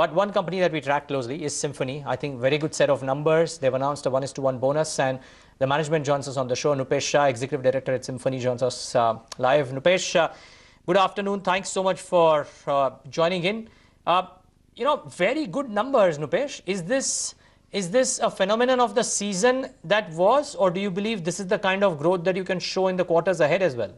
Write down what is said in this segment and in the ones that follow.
But one company that we track closely is Symphony. I think very good set of numbers. They've announced a 1:1 bonus, and the management joins us on the show. Nupesh Shah, Executive Director at Symphony, joins us live. Nupesh, good afternoon. Thanks so much for joining in. Very good numbers, Nupesh. Is this a phenomenon of the season that was, or do you believe this is the kind of growth that you can show in the quarters ahead as well?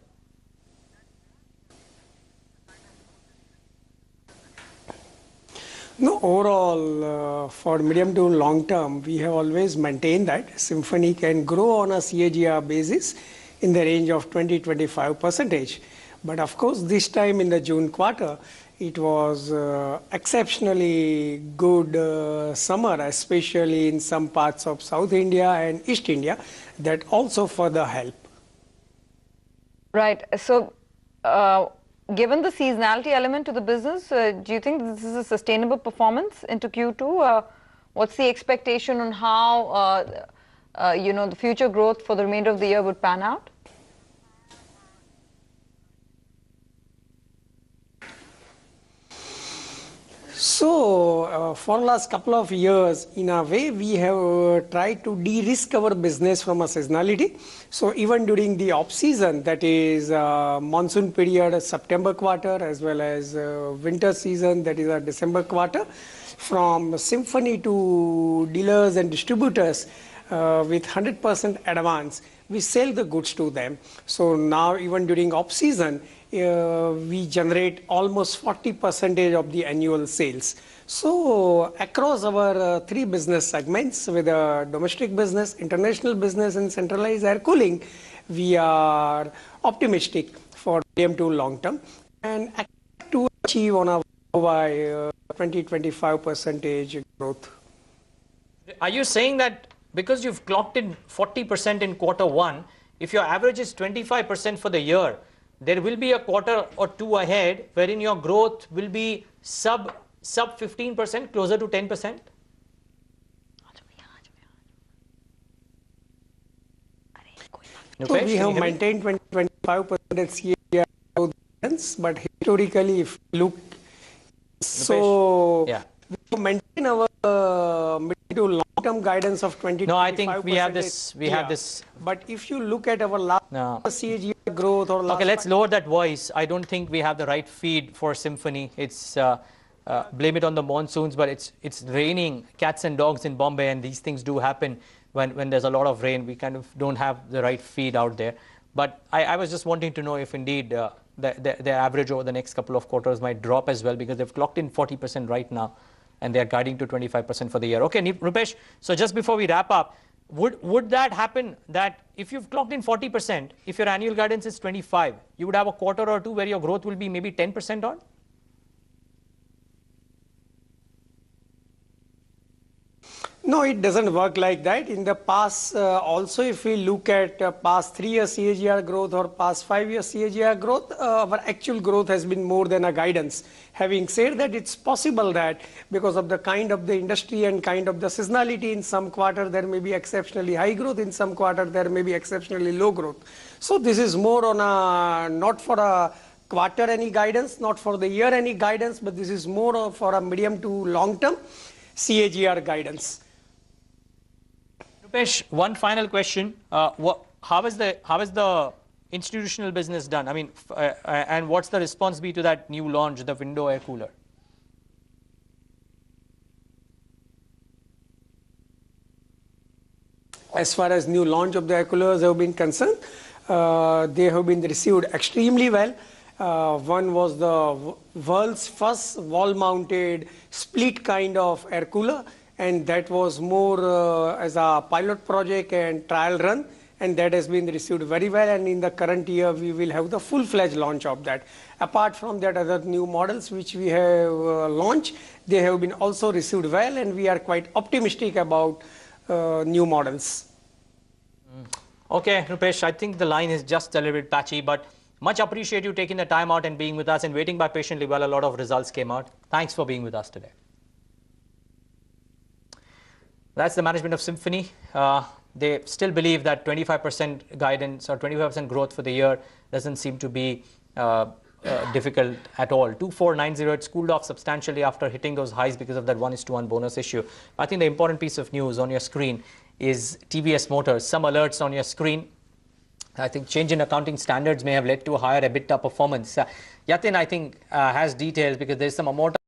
No, overall, for medium to long term, we have always maintained that Symphony can grow on a CAGR basis in the range of 20-25%. But of course, this time in the June quarter, it was exceptionally good summer, especially in some parts of South India and East India, that also further help. Right. So, given the seasonality element to the business, do you think this is a sustainable performance into Q2? What's the expectation on how the future growth for the remainder of the year would pan out? So, for the last couple of years, in a way, we have tried to de-risk our business from a seasonality. So, even during the off-season, that is monsoon period, September quarter, as well as winter season, that is a December quarter, from Symphony to dealers and distributors with 100% advance, we sell the goods to them. So, now even during off-season, we generate almost 40% of the annual sales. So, across our three business segments, with domestic business, international business, and centralized air cooling, we are optimistic for medium to long term and to achieve on our by 20-25% growth. Are you saying that because you've clocked in 40% in quarter one, if your average is 25% for the year, there will be a quarter or two ahead wherein your growth will be sub 15%, closer to 10%? So we have maintained 20-25% CAGR growth, but historically, if you look, so yeah, we maintain our mid to long-term guidance of 20-25%. No, I think we have this. We have this. But if you look at our last CAGR growth or last... Okay, let's lower that voice. I don't think we have the right feed for Symphony. It's blame it on the monsoons, but it's raining cats and dogs in Bombay, and these things do happen when there's a lot of rain. We kind of don't have the right feed out there. But I was just wanting to know if indeed the average over the next couple of quarters might drop as well, because they've clocked in 40% right now, and they're guiding to 25% for the year. Okay, Rupesh, so just before we wrap up, would that happen that if you've clocked in 40%, if your annual guidance is 25, you would have a quarter or two where your growth will be maybe 10% on? No, it doesn't work like that. In the past, also, if we look at past 3 years CAGR growth or past 5 years CAGR growth, our actual growth has been more than a guidance. Having said that, it's possible that because of the kind of the industry and kind of the seasonality, in some quarter there may be exceptionally high growth, in some quarter there may be exceptionally low growth. So this is more on a, not for a quarter any guidance, not for the year any guidance, but this is more for a medium to long term CAGR guidance. Rupesh, one final question. How is the institutional business done? I mean, and what's the response be to that new launch, the window air cooler? As far as new launch of the air coolers have been concerned, they have been received extremely well. One was the world's first wall-mounted split kind of air cooler, and that was more as a pilot project and trial run, and that has been received very well. And in the current year, we will have the full-fledged launch of that. Apart from that, other new models which we have launched, they have been also received well, and we are quite optimistic about new models. Okay, Rupesh, I think the line is just a little bit patchy, but much appreciate you taking the time out and being with us and waiting by patiently while a lot of results came out. Thanks for being with us today. That's the management of Symphony. They still believe that 25% guidance or 25% growth for the year doesn't seem to be a difficult at all. 2490, it's cooled off substantially after hitting those highs because of that 1:1 bonus issue. I think the important piece of news on your screen is TVS Motors. Some alerts on your screen. I think change in accounting standards may have led to a higher EBITDA performance. Yatin, I think, has details because there's some amount